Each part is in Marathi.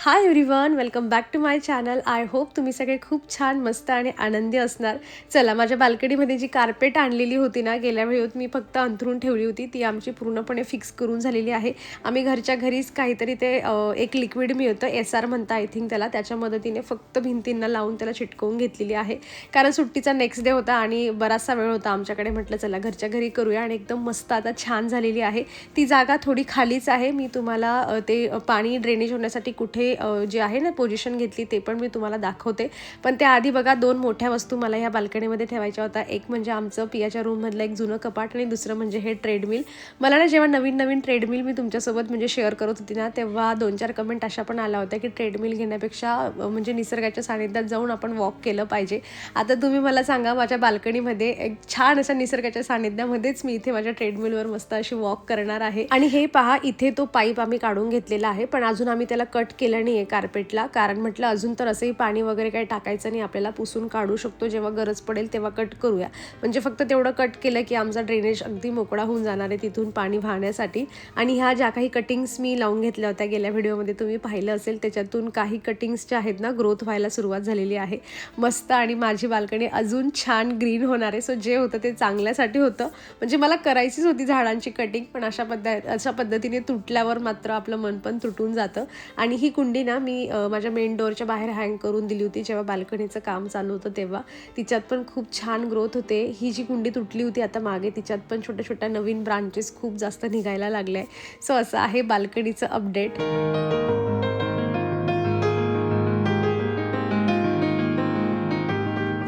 High everyone, welcome back to my channel. I hope तुम्ही सगळे खूप छान, मस्त आणि आनंदी असणार. चला, माझ्या बाल्कनीमध्ये जी कार्पेट आणलेली होती ना, गेल्या वेळेत मी फक्त अंथरून ठेवली होती, ती आमची पूर्णपणे फिक्स करून झालेली आहे. आम्ही घरच्या घरीच काहीतरी ते एक लिक्विड मिळतं, SR म्हणता आय थिंक त्याला, त्याच्या मदतीने फक्त भिंतींना लावून त्याला चिटकवून घेतलेली आहे. कारण सुट्टीचा नेक्स्ट डे होता आणि बराचसा वेळ होता आमच्याकडे. म्हटलं चला घरच्या घरी करूया आणि एकदम मस्त आता छान झालेली आहे. ती जागा थोडी खालीच आहे. मी तुम्हाला ते पाणी ड्रेनेज होण्यासाठी कुठे जे आहे ना पोझिशन घेतली ते पण मी तुम्हाला दाखवते. पण त्याआधी बघा, दोन मोठ्या वस्तू मला ह्या बाल्कनीमध्ये ठेवायच्या होत्या. एक म्हणजे आमचं पियाच्या रूममधलं एक जुनं कपाट आणि दुसरं म्हणजे हे ट्रेडमिल. मला ना जेव्हा नवीन ट्रेडमिल मी तुमच्यासोबत म्हणजे शेअर करत होती ना, तेव्हा 2-4 कमेंट अशा पण आल्या होत्या की ट्रेडमिल घेण्यापेक्षा म्हणजे निसर्गाच्या सानिध्यात जाऊन आपण वॉक केलं पाहिजे. आता तुम्ही मला सांगा, माझ्या बाल्कनीमध्ये एक छान अशा निसर्गाच्या सानिध्यामध्येच मी इथे माझ्या ट्रेडमिलवर मस्त अशी वॉक करणार आहे. आणि हे पहा, इथे तो पाईप आम्ही काढून घेतलेला आहे, पण अजून आम्ही त्याला कट केलं नाही आहे कार्पेटला. कारण म्हटलं अजून तर असंही पाणी वगैरे काही टाकायचं नाही, आपल्याला पुसून काढू शकतो, जेव्हा गरज पडेल तेव्हा कट करूया. म्हणजे फक्त तेवढं कट केलं की आमचा ड्रेनेज अगदी मोकळा होऊन जाणार आहे तिथून पाणी वाहण्यासाठी. आणि ह्या ज्या काही कटिंग्स मी लावून घेतल्या होत्या गेल्या व्हिडिओमध्ये तुम्ही पाहिलं असेल, त्याच्यातून काही कटिंग्स ज्या आहेत ना, ग्रोथ व्हायला सुरुवात झालेली आहे मस्त. आणि माझी बाल्कनी अजून छान ग्रीन होणार आहे. सो जे होतं ते चांगल्यासाठी होतं. म्हणजे मला करायचीच होती झाडांची कटिंग, पण अशा पद्धतीने तुटल्यावर मात्र आपलं मन पण तुटून जातं. आणि ही कुंडी ना मी माझ्या मेन डोअरच्या बाहेर हँग करून दिली होती जेव्हा बाल्कनीचं काम चालू होतं तेव्हा. तिच्यात पण खूप छान ग्रोथ होते. ही जी कुंडी तुटली होती आता मागे, तिच्यात पण छोट्या छोट्या नवीन ब्रांचेस खूप जास्त निघायला लागले. सो असं आहे बाल्कनीचं अपडेट.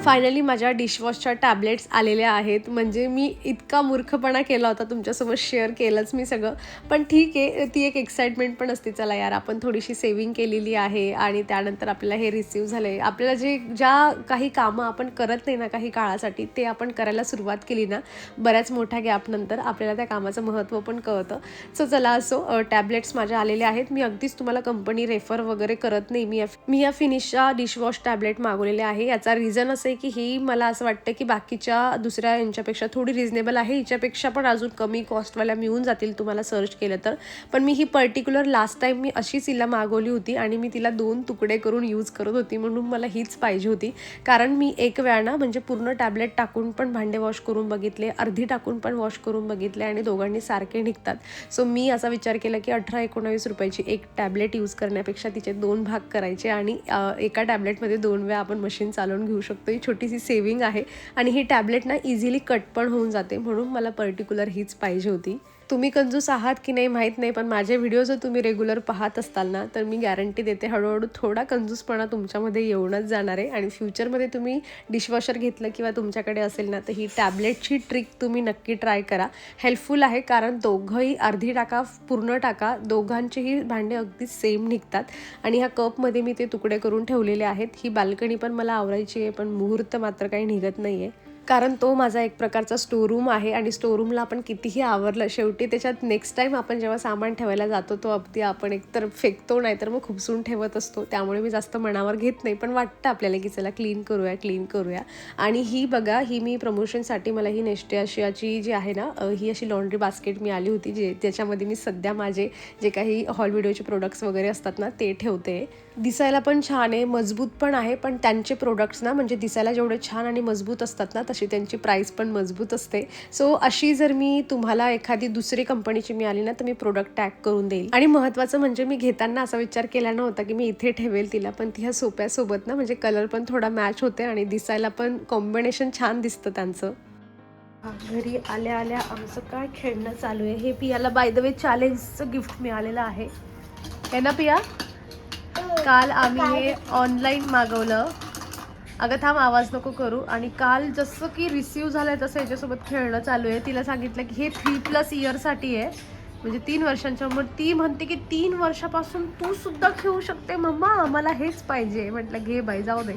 फायनली माझ्या डिशवॉशच्या टॅबलेट्स आलेल्या आहेत. म्हणजे मी इतका मूर्खपणा केला होता, तुमच्यासोबत शेअर केलंच मी सगळं. पण ठीक आहे, ती एक एक्साइटमेंट पण असते, चला यार आपण थोडीशी सेविंग केलेली आहे आणि त्यानंतर आपल्याला हे रिसीव झालं आहे. आपल्याला ज्या काही कामं आपण करत नाही ना काही काळासाठी, ते आपण करायला सुरुवात केली ना बऱ्याच मोठ्या गॅपनंतर, आपल्याला त्या कामाचं महत्त्व पण कळतं. सो चला, असो टॅबलेट्स माझ्या आलेले आहेत. मी अगदीच तुम्हाला कंपनी रेफर वगैरे करत नाही. मी या फिनिशच्या डिशवॉश टॅबलेट मागवलेले आहे. याचा रिझन असं की ही मला असं वाटतं की बाकीच्या दुसऱ्या यांच्यापेक्षा थोडी रिजनेबल आहे. हिच्यापेक्षा पण अजून कमी कॉस्टवाल्या मिळून जातील तुम्हाला सर्च केलं तर. पण मी ही पर्टिक्युलर लास्ट टाईम मी अशीच हिला मागवली होती आणि मी तिला 2 तुकडे करून यूज करत होती, म्हणून मला हीच पाहिजे होती. कारण मी एक वेळा ना म्हणजे पूर्ण टॅबलेट टाकून पण भांडे वॉश करून बघितले, अर्धी टाकून पण वॉश करून बघितले आणि दोघांनी सारखे निघतात. सो मी असा विचार केला की 18-19 रुपयाची एक टॅबलेट यूज करण्यापेक्षा तिचे 2 भाग करायचे आणि एका टॅबलेटमध्ये 2 वेळा आपण मशीन चालवून घेऊ शकतो. छोटीशी सेविंग आहे आणि ही टॅबलेट ना इझिली कट पण होऊन जाते, म्हणून मला पर्टिक्युलर हीच पाहिजे होती. तुम्ही कंजूस आहात की नाही माहीत नाही, पण माझे व्हिडिओ जर तुम्ही रेग्युलर पाहत असताल ना, तर मी गॅरंटी देते हळूहळू थोडा कंजूसपणा तुमच्यामध्ये येऊनच जाणार आहे. आणि फ्युचरमध्ये तुम्ही डिशवॉशर घेतलं किंवा तुमच्याकडे असेल ना, तर ही टॅबलेटची ट्रिक तुम्ही नक्की ट्राय करा. हेल्पफुल आहे, कारण दोघंही अर्धी टाका पूर्ण टाका, दोघांचेही भांडे अगदी सेम निघतात. आणि ह्या कपमध्ये मी ते तुकडे करून ठेवलेले आहेत. ही बाल्कनी पण मला आवरायची आहे, पण मुहूर्त मात्र काही निघत नाही आहे. कारण तो माझा एक प्रकारचा स्टोरूम आहे आणि स्टोरूमला आपण कितीही आवरलं, शेवटी त्याच्यात नेक्स्ट टाईम आपण जेव्हा सामान ठेवायला जातो तो अगदी आपण एकतर फेकतो, नाहीतर मग खुपसून ठेवत असतो. त्यामुळे मी जास्त मनावर घेत नाही, पण वाटतं आपल्याला की चला क्लीन करूया. आणि ही बघा, ही मी प्रमोशनसाठी मला ही नेस्टियाची जी आहे ना, ही अशी लॉन्ड्री बास्केट मी आली होती, ज्याच्यामध्ये मी सध्या माझे जे काही हॉल व्हिडिओचे प्रोडक्ट्स वगैरे असतात ना ते ठेवते. दिसायला पण छान आहे, मजबूत पण आहे. पण त्यांचे प्रोडक्ट्स ना म्हणजे दिसायला जेवढे छान आणि मजबूत असतात ना, तशी त्यांची प्राईस पण मजबूत असते. सो अशी जर मी तुम्हाला एखादी दुसरी कंपनीची मिळाली ना, तर मी प्रोडक्ट टॅग करून देईल. आणि महत्त्वाचं म्हणजे मी घेताना असा विचार केला नव्हता की मी इथे ठेवेल तिला, पण ती ह्या सोप्यासोबत ना म्हणजे कलर पण थोडा मॅच होते आणि दिसायला पण कॉम्बिनेशन छान दिसतं त्यांचं. घरी आल्या आल्या आमचं काय खेळणं चालू आहे, हे पियाला बाय द वे चॅलेंजचं गिफ्ट मिळालेलं आहे ना पिया. काल आम्ही हे ऑनलाईन मागवलं. अगं थांब, आवाज नको करू. आणि काल जसं की रिसीव झालंय तसं याच्यासोबत खेळणं चालू आहे. तिला सांगितलं की हे 3+ इयरसाठी आहे, म्हणजे 3 वर्षांच्या. मग ती म्हणते की 3 वर्षापासून तू सुद्धा खेळू शकते मम्मा, आम्हाला हेच पाहिजे. म्हटलं घे बाई, जाऊ दे.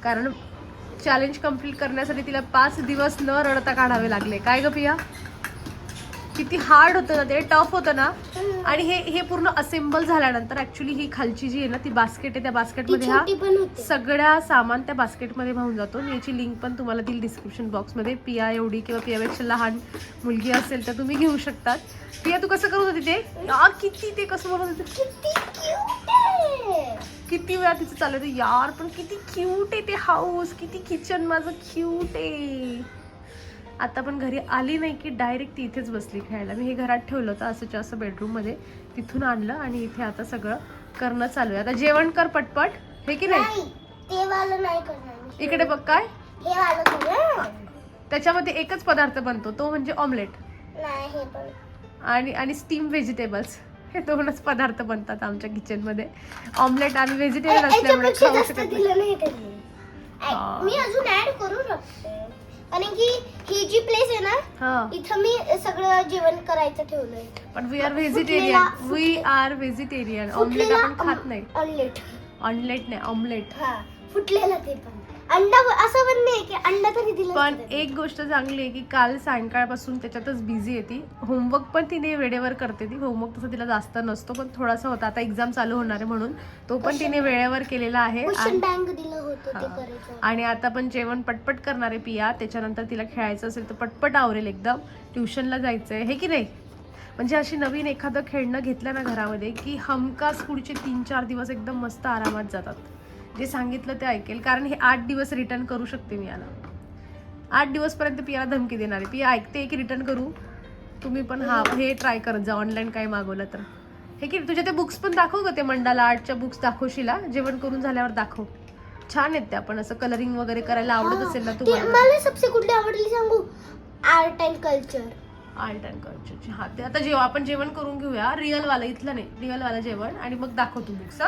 कारण चॅलेंज कंप्लीट करण्यासाठी तिला 5 दिवस न रडता काढावे लागले. काय ग पिया, किती हार्ड होतं ना ते, टफ होतं ना. आणि हे पूर्ण असेंबल झाल्यानंतर ॲक्च्युली ही खालची जी आहे ना ती बास्केट आहे, त्या बास्केटमध्ये हा सगळ्या सामान त्या बास्केटमध्ये वाहून जातो. मी याची लिंक पण तुम्हाला देईल डिस्क्रिप्शन बॉक्समध्ये. पिया एवढी किंवा पियापेक्षा लहान मुलगी असेल तर तुम्ही घेऊ शकतात. पिया तू कसं करत होती ते, किती ते कसं बोलत होते, किती वेळा तिचं चालू आहे यार, पण किती क्यूट आहे ते हाऊस, किती किचन माझं क्यूट आहे. आता पण घरी आली नाही की डायरेक्ट ती इथेच बसली खेळायला. मी हे घरात ठेवलं होतं असंच्या असं बेडरूममध्ये, तिथून आणलं आणि इथे आता सगळं करणं चालू आहे. आता जेवण कर पटपट, हे की नाही? ते वालं नाही करणार. इकडे बघ काय, हे वालं करूया. त्याच्यामध्ये एकच पदार्थ बनतो, तो म्हणजे ऑमलेट नाही हे पण आणि स्टीम व्हेजिटेबल्स. हे दोनच पदार्थ बनतात आमच्या किचनमध्ये. ऑमलेट आणि व्हेजिटेबल असल्यामुळे खाऊ शकत नाही. दिलं नाही त्यांनी. मी अजून ऍड करू शकते, कारण की ही जी प्लेस आहे ना, इथं मी सगळं जेवण करायचं ठेवलंय. पण वी आर व्हेजिटेरियन. ऑमलेट आपण खात नाही. ऑमलेट नाही, ऑमलेट. हा, फुटलेला ते पण. अंडा असं पण नाही की अंडा तरी दिलं. पण एक गोष्ट चांगली आहे की काल सायंकाळपासून त्याच्यातच बिझी आहे ती. होमवर्क पण तिने वेळेवर करते. ती होमवर्क तसं तिला जास्त नसतो, पण थोडासा होता. आता एक्झाम चालू होणार आहे म्हणून तो पण तिने वेळेवर केलेला आहे. आणि आता पण जेवण पटपट करणार आहे पिया. त्याच्यानंतर तिला खेळायचं असेल तर पटपट आवरेल एकदम. ट्युशनला जायचं आहे, हे की नाही? म्हणजे अशी नवीन एखादं खेळणं घेतलं ना घरामध्ये की हमखास पुढचे 3-4 दिवस एकदम मस्त आरामात जातात. जे सांगितलं ते ऐकेल, कारण हे 8 दिवस रिटर्न करू शकते मी याला. 8 दिवसपर्यंत पियाला धमकी देणार आहे. पिया ऐकते की रिटर्न करू, तुम्ही पण हे ट्राय करत जा ऑनलाईन काही मागवलं तर, हे की. तुझ्या ते बुक्स पण दाखव ग, ते मंडाला आर्टच्या बुक्स दाखवशीला जेवण करून झाल्यावर दाखव. छान आहेत ते. आपण असं कलरिंग वगैरे करायला आवडत असेल ना तुम्हाला. मला सबसे कुठली आवडली सांगू? Art and culture. Art and कल्चरची. हा, ते आता जेव्हा आपण जेवण करून घेऊया, रिअल वाला, इथलं नाही, रिअल वाला जेवण, आणि मग दाखव तू बुक्स.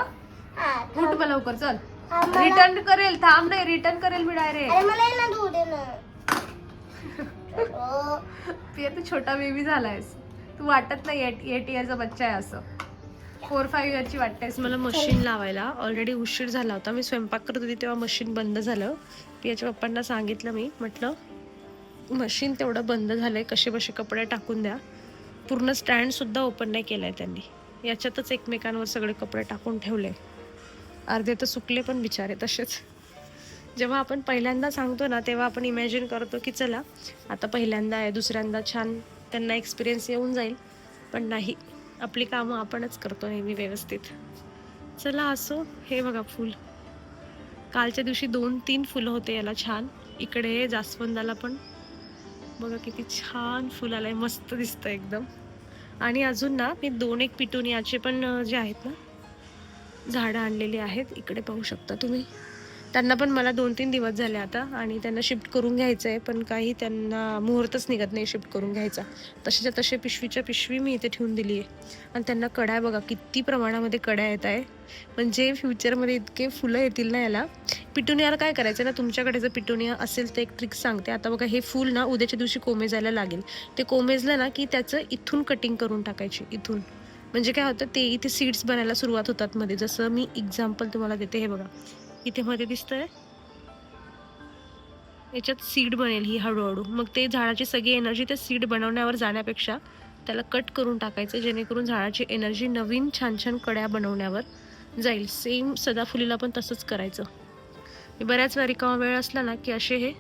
उठ मला लवकर, चल. रिटर्न करेल, थांब नाही, रिटर्न करेल मी डायरेक्ट. पिया तू छोटा बेबी झालायस, तू वाटत नाही 8 इयरचा बच्चा आहे असं. 4-5 इयरची वाटतेस. मला मशीन लावायला ऑलरेडी उशीर झाला होता. मी स्वयंपाक करत होती तेव्हा मशीन बंद झालं. पियाच्या पप्पांना सांगितलं मी, म्हटलं मशीन तेवढं बंद झालंय, कसे बसे कपडे टाकून द्या. पूर्ण स्टँडसुद्धा ओपन नाही केलाय त्यांनी. याच्यातच एकमेकांवर सगळे कपडे टाकून ठेवले. अर्धे तर सुकले पण बिचारे तसेच. जेव्हा आपण पहिल्यांदा सांगतो ना, तेव्हा आपण इमॅजिन करतो की चला आता पहिल्यांदा आहे, दुसऱ्यांदा छान त्यांना एक्सपिरियन्स येऊन जाईल. पण नाही, आपली कामं आपणच करतो नेहमी व्यवस्थित. चला असो. हे बघा फूल, कालच्या दिवशी 2-3 फुलं होते याला छान. इकडे जास्वंदाला पण बघा किती छान फुल आलंय, मस्त दिसतं एकदम. आणि अजून ना मी 2-1 पिटोनियाचे पण जे आहेत ना झाडं आणलेली आहेत. इकडे पाहू शकता तुम्ही. त्यांना पण मला 2-3 दिवस झाले आता, आणि त्यांना शिफ्ट करून घ्यायचं आहे, पण काही त्यांना मुहूर्तच निघत नाही शिफ्ट करून घ्यायचा. तसेच्या तसे पिशवीच्या पिशवी मी इथे ठेवून दिली आहे. आणि त्यांना कड्या बघा किती प्रमाणामध्ये कड्या येत आहे. म्हणजे फ्युचरमध्ये इतके फुलं येतील ना याला. पिटोनियाला काय करायचं ना, तुमच्याकडे जर पिटोनिया असेल तर एक ट्रिक सांगते. आता बघा हे फूल ना उद्याच्या दिवशी कोमेजायला लागेल. ते कोमेजलं ना की त्याचं इथून कटिंग करून टाकायची, इथून. म्हणजे काय होतं, ते इथे सीड्स बनायला सुरुवात होतात मध्ये. जसं मी एक्झाम्पल तुम्हाला देते, हे बघा इथे मध्ये दिसतंय, याच्यात सीड बनेल ही हळूहळू. मग ते झाडाची सगळी एनर्जी त्या सीड बनवण्यावर जाण्यापेक्षा त्याला कट करून टाकायचं, जेणेकरून झाडाची एनर्जी नवीन छान छान कड्या बनवण्यावर जाईल. सेम सदाफुलीला पण तसंच करायचं. मी बऱ्याच वेळा रिकामा वेळ असला ना की असे हे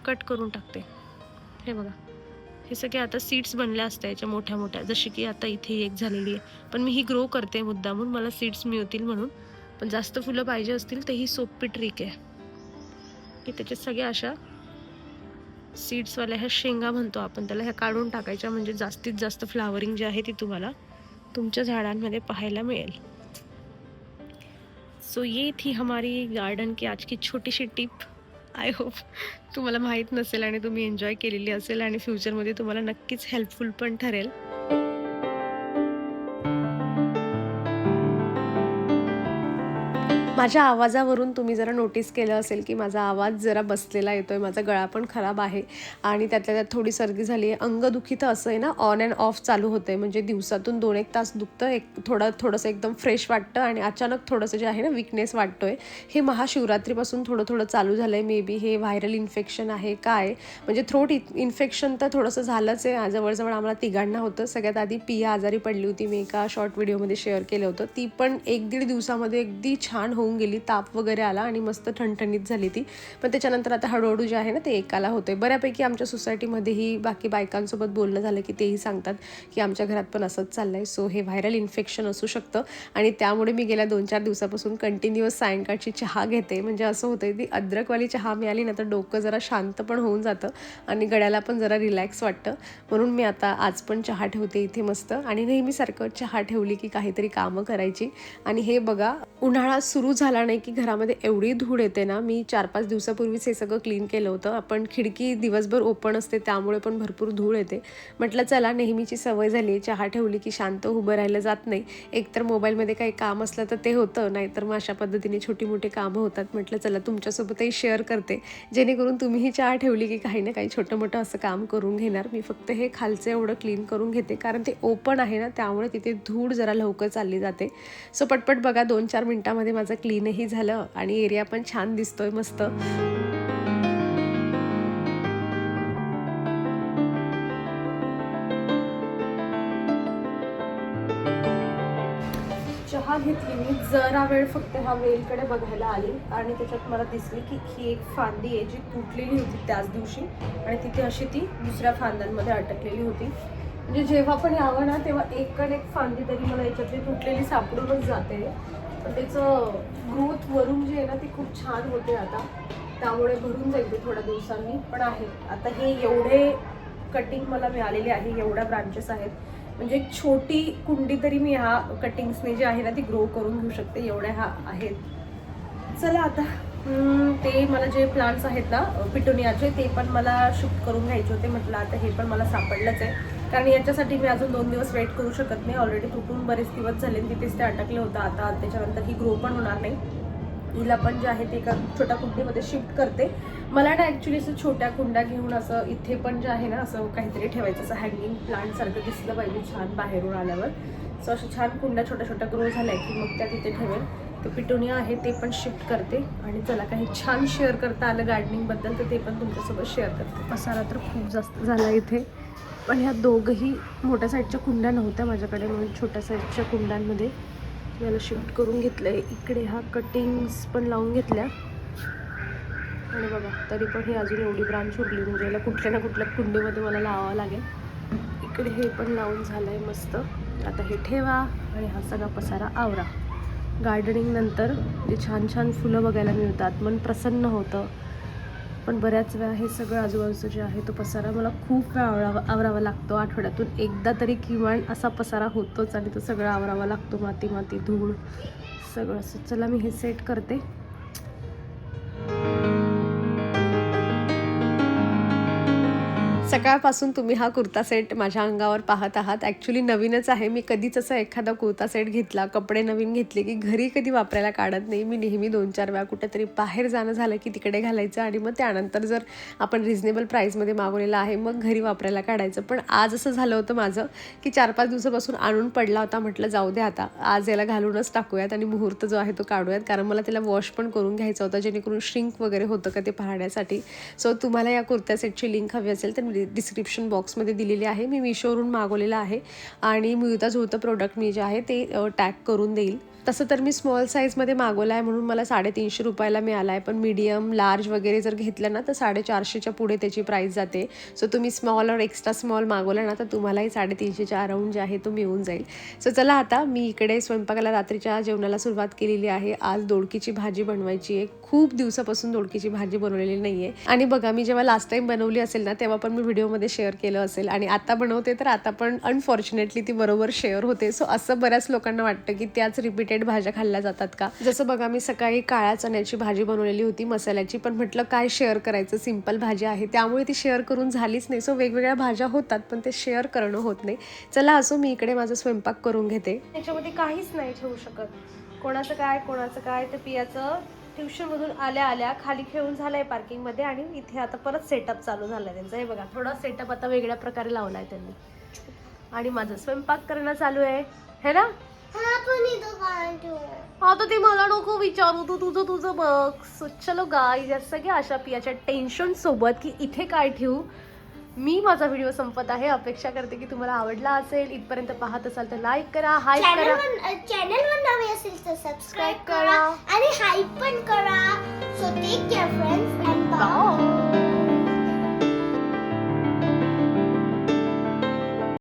कट करून टाकते. हे बघा हे सगळे आता सीड्स बनल्या असतात याच्या मोठ्या मोठ्या, जशी की आता इथे एक झालेली आहे. पण मी ही ग्रो करते मुद्दामून, मला सीड्स मिळतील म्हणून. पण जास्त फुलं पाहिजे असतील तर ही सोपी ट्रिक आहे की त्याच्यात सगळ्या अशा सीड्सवाल्या ह्या शेंगा म्हणतो आपण त्याला, ह्या काढून टाकायच्या. म्हणजे जास्तीत जास्त फ्लावरिंग जी आहे ती तुम्हाला तुमच्या झाडांमध्ये पाहायला मिळेल. सो ये थी हमारी गार्डन की आज की छोटीशी टिप. आय होप तुम्हाला माहीत नसेल आणि तुम्ही एन्जॉय केलेली असेल, आणि फ्युचरमध्ये तुम्हाला नक्कीच हेल्पफुल पण ठरेल. माझ्या आवाजावरून तुम्ही जरा नोटीस केलं असेल की माझा आवाज जरा बसलेला येतोय, माझा गळा पण खराब आहे, आणि त्यातल्या त्यात थोडी सर्दी झाली आहे. अंगदुखी तर असं आहे ना, ऑन अँड ऑफ चालू होतं आहे. म्हणजे दिवसातून 2-1 तास दुखतं, थोडंसं एकदम फ्रेश वाटतं, आणि अचानक थोडंसं जे आहे ना विकनेस वाटतो आहे. हे महाशिवरात्रीपासून थोडं चालू झालं आहे. मे बी हे व्हायरल इन्फेक्शन आहे काय, म्हणजे थ्रोट इन्फेक्शन तर थोडंसं झालंच आहे. जवळजवळ आम्हाला तिघांना होतं. सगळ्यात आधी पिया आजारी पडली होती, मी एका शॉर्ट व्हिडिओमध्ये शेअर केलं होतं. ती पण 1-1.5 दिवसामध्ये अगदी छान होऊन होऊन गेली, ताप वगैरे आला आणि मस्त ठणठणीत झाली ती. पण त्याच्यानंतर आता हळूहळू जे आहे ना ते एकाला होते. बऱ्यापैकी आमच्या सोसायटीमध्येही बाकी बायकांसोबत बोलणं झालं की तेही सांगतात की आमच्या घरात पण असंच चाललं आहे. सो हे व्हायरल इन्फेक्शन असू शकतं आणि त्यामुळे मी गेल्या 2-4 दिवसापासून कंटिन्युअस सायंकाळची चहा घेते. म्हणजे असं होतं ती अद्रकवाली चहा मिळाली ना तर डोकं जरा शांत पण होऊन जातं आणि गळ्याला पण जरा रिलॅक्स वाटतं. म्हणून मी आता आज पण चहा ठेवते इथे मस्त. आणि नेहमीसारखं चहा ठेवली की काहीतरी कामं करायची. आणि हे बघा, उन्हाळा सुरू झाला नाही की घरामध्ये एवढी धूळ येते ना. मी 4-5 दिवसापूर्वीच हे सगळं क्लीन केलं होतं. आपण खिडकी दिवसभर ओपन असते त्यामुळे पण भरपूर धूळ येते. म्हटलं चला, नेहमीची सवय झाली आहे, चहा ठेवली की शांत उभं राहिलं जात नाही. एकतर मोबाईलमध्ये काही काम असलं तर ते होतं, नाहीतर मग अशा पद्धतीने छोटी मोठी कामं होतात. म्हटलं चला तुमच्यासोबतही शेअर करते, जेणेकरून तुम्हीही चहा ठेवली की काही ना काही छोटं मोठं असं काम करून घेणार. मी फक्त हे खालचं एवढं क्लीन करून घेते कारण ते ओपन आहे ना, त्यामुळे तिथे धूळ जरा लवकर चालली जाते. सो पटपट बघा 2-4 मिनटामध्ये माझं क्लीनही झालं आणि एरिया पण छान दिसतोय मस्त. चहा घेतली मी, जरा वेळ फक्त ह्या वेलकडे बघायला आली आणि त्याच्यात मला दिसली की ही एक फांदी आहे जी तुटलेली होती त्याच दिवशी आणि तिथे अशी ती दुसऱ्या फांद्यांमध्ये अटकलेली होती. म्हणजे जेव्हा पण यावं ना तेव्हा एक फांदी तरी मला याच्यातली तुटलेली सापडूनच जाते. पण त्याचं ग्रोथ वरून जे आहे ना ती खूप छान होते आता, त्यामुळे भरून जाईल ते थोड्या दिवसांनी. पण आहे आता हे एवढे कटिंग मला मिळालेले आहे, एवढ्या ब्रांचेस आहेत. म्हणजे एक छोटी कुंडी तरी मी ह्या कटिंग्सने जे आहे ना ती ग्रो करून घेऊ शकते, एवढ्या ह्या आहेत. चला आता ते मला जे प्लांट्स आहेत ना पिटोनियाचे ते पण मला शिफ्ट करून घ्यायचे होते. म्हटलं आता हे पण मला सापडलंच आहे कारण याच्यासाठी मी अजून 2 दिवस वेट करू शकत नाही. ऑलरेडी तुटून बरेच दिवस झाले, तिथेच ते अटकलं होतं. आता त्याच्यानंतर ही ग्रो पण होणार नाही. हिला पण जे आहे ते एका छोट्या कुंडीमध्ये शिफ्ट करते. मला ना ॲक्च्युली असं छोट्या कुंड्या घेऊन असं इथे पण जे आहे ना असं काहीतरी ठेवायचं, असं हँगिंग प्लांट सारखं दिसलं पाहिजे छान बाहेरून आल्यावर. सो अशा छान कुंड्या छोट्या छोट्या ग्रो झाल्या की मग त्या तिथे ठेवेल. तो पिटोनिया आहे ते पण शिफ्ट करते आणि चला काही छान शेअर करता आलं गार्डनिंगबद्दल तर ते पण तुमच्यासोबत शेअर करते. पसारा तर खूप जास्त झाला इथे, पण ह्या दोघंही मोठ्या साईजच्या कुंड्या नव्हत्या माझ्याकडे, म्हणून छोट्या साईजच्या कुंड्यांमध्ये याला शिफ्ट करून घेतलं आहे. इकडे ह्या कटिंग्स पण लावून घेतल्या आणि बघा तरी पण ही अजून एवढी ब्रांच उरली. म्हणजे याला कुठल्या ना कुठल्या कुंडीमध्ये मला लावावं लागेल. इकडे हे पण लावून झालं आहे मस्त. आता हे ठेवा आणि हा सगळा पसारा आवरा. गार्डनिंग नंतर जे छान छान फुलं बघायला मिळतात, मन प्रसन्न होतं. पण बऱ्याच वेळा हे सगळं आजूबाजूचं जे आहे तो पसारा मला खूप वेळा आवरावा लागतो. आठवड्यातून एकदा तरी किमान असा पसारा होतोच आणि तो सगळं आवरावा लागतो. माती धूळ सगळं असं. चला मी हे सेट करते. सकाळपासून तुम्ही हा कुर्ता सेट माझ्या अंगावर पाहत आहात. ॲक्च्युली नवीनच आहे. मी कधीच असा एखादा कुर्ता सेट घेतला, कपडे नवीन घेतले की घरी कधी वापरायला काढत नाही. मी नेहमी 2-4 वेळा कुठेतरी बाहेर जाणं झालं की तिकडे घालायचं आणि मग त्यानंतर जर आपण रिजनेबल प्राईसमध्ये मागवलेलं आहे मग घरी वापरायला काढायचं. पण आज असं झालं होतं माझं की 4-5 दिवसापासून आणून पडला होता. म्हटलं जाऊ दे आता, आज याला घालूनच टाकूयात आणि मुहूर्त जो आहे तो काढूयात. कारण मला त्याला वॉश पण करून घ्यायचा होता, जेणेकरून श्रिंक वगैरे होतं का ते पाहण्यासाठी. सो तुम्हाला या कुर्त्या सेटची लिंक हवी असेल तर डिस्क्रिप्शन बॉक्समध्ये दिलेली आहे. मी मिशोवरून मागवलेलं आहे आणि मिळता जुळतं प्रोडक्ट मी जे आहे ते टॅग करून देईल. तसं तर मी स्मॉल साईजमध्ये मागवला आहे म्हणून मला 350 रुपयाला मिळाला आहे. पण मीडियम लार्ज वगैरे जर घेतलं ना तर 450च्या पुढे त्याची प्राईस जाते. सो तुम्ही स्मॉल और एक्स्ट्रा स्मॉल मागवला ना तर तुम्हालाही 350च्या अराउंड जे आहे तो मिळून जाईल. सो चला आता मी इकडे स्वयंपाकाला रात्रीच्या जेवणाला सुरुवात केलेली आहे. आज दोडकीची भाजी बनवायची आहे. खूप दिवसापासून दोडकीची भाजी बनवलेली नाही आहे. आणि बघा मी जेव्हा लास्ट टाईम बनवली असेल ना तेव्हा पण मी व्हिडिओमध्ये शेअर केलं असेल आणि आता बनवते तर आता पण अनफॉर्च्युनेटली ती बरोबर शेअर होते. सो असं बऱ्याच लोकांना वाटतं की त्याच रिपीटेड भाज्या खाल्ल्या जातात का. जसं बघा मी सकाळी काळ्या चण्याची भाजी बनवलेली होती मसाल्याची, पण म्हटलं काय शेअर करायचं, सिंपल भाजी आहे त्यामुळे ती शेअर करून झालीच नाही. सो वेगवेगळ्या भाज्या होतात पण ते शेअर करणं होत नाही. चला असो, मी इकडे माझा स्वयंपाक करून घेते. त्याच्यामध्ये काहीच नाही ठेवू शकत. कोणाचं काय ते पियाचं ट्युशनमधून आल्या खाली खेळून झालंय पार्किंगमध्ये आणि इथे आता परत सेटअप चालू झालाय त्यांचा. हे बघा थोडा सेटअप आता वेगळ्या प्रकारे लावलाय त्यांनी आणि माझं स्वयंपाक करणं चालू आहे है ना. आता ते मला नको विचारू, तू तुझं बघ. चलो गाईज, सगळ्या अशा पियाच्या टेन्शन सोबत की इथे काय ठेवू मी माझा व्हिडिओ संपत आहे. अपेक्षा करते की तुम्हाला आवडला असेल. इथपर्यंत पाहत असाल तर लाईक करा, हाईप करा, चॅनलवर नवे असेल तर सबस्क्राईब करा आणि हाईप पण करा. So take care friends and bye.